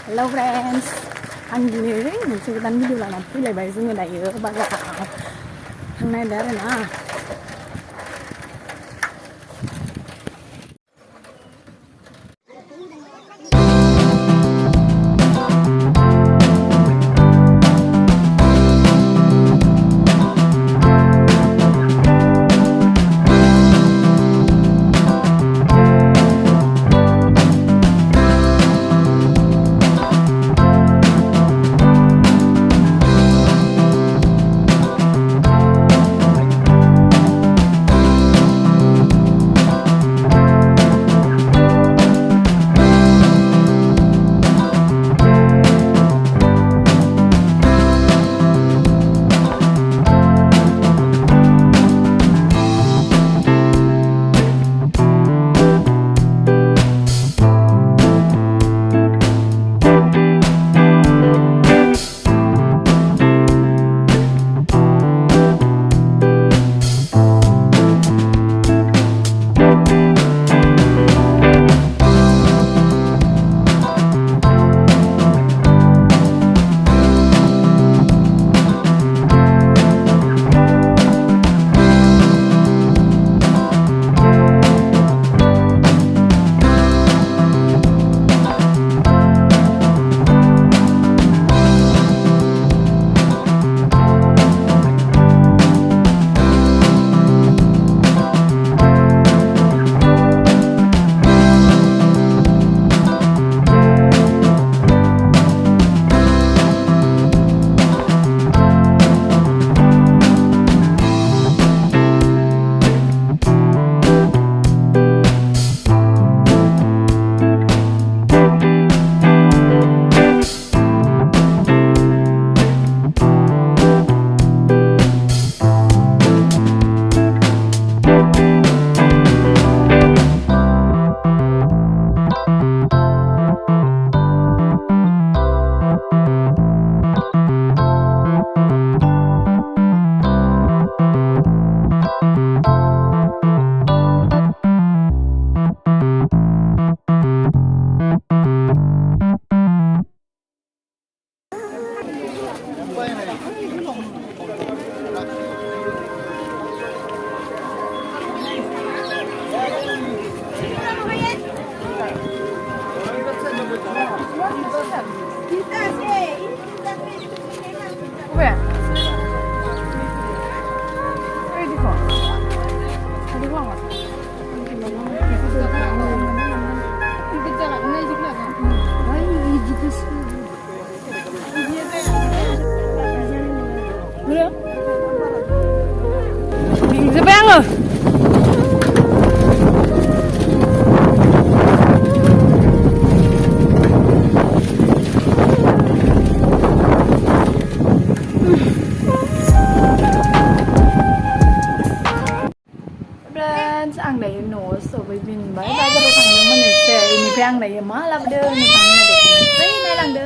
Hello friends, anh nhớ một số đánh video là làm cái này bài dương người đại ở bạn gạo thằng này đã rồi nè. Where? Where đi khỏi? Đi khỏi à? Kìa. Mình sẽ bang rồi. Ang day no so we bin ba ba jalo thang nang man se ini pang day ma la de ni thang na de sai nai lang de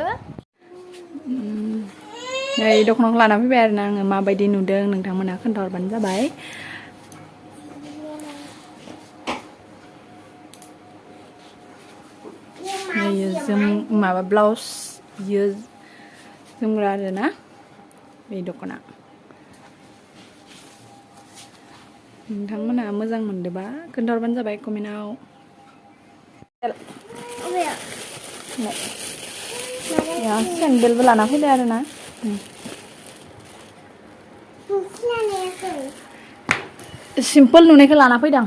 đây độc nong là nam bé nang ma bay đi nụ đơn nang thang mana khăn thor ban ra bay này zoom ma blouse ye zoom ra rồi na đây độc na नोंथांमोना मोजां मोनदोंबा खोन्थाहरबानो जाबाय कमेन्टआव सेन्देलबो लाना फैदो आरो ना simple नुनायखौ लाना फैदों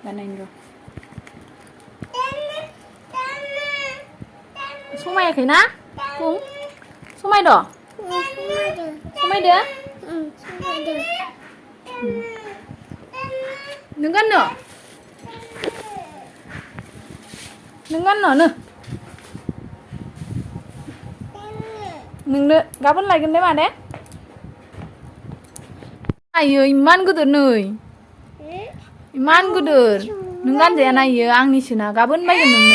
बानायनो समायाखै ना बुं समायद' समायदो nướng ăn nữa nữa nướng nữa gaban lại gần đấy mà đấy ayo iman gudur nuy iman gudur nướng ăn gì anh ayo ang ni sina gaban bagai nướng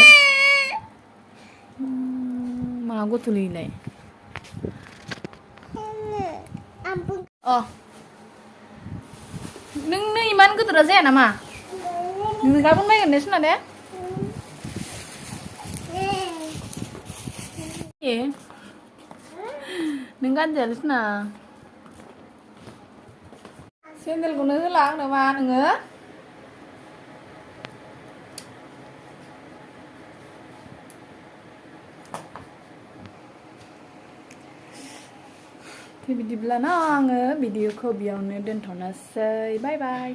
mà gutuli này nung iman gudur aja ya nama nung gaban bagai nesi nade नों गानजायालैसोना सेन्देलखौनो होला आंनो मा नोङो बिदिब्ला ना आङो भिडिअखौ बेयावनो दोनथ'नोसै बाय बाय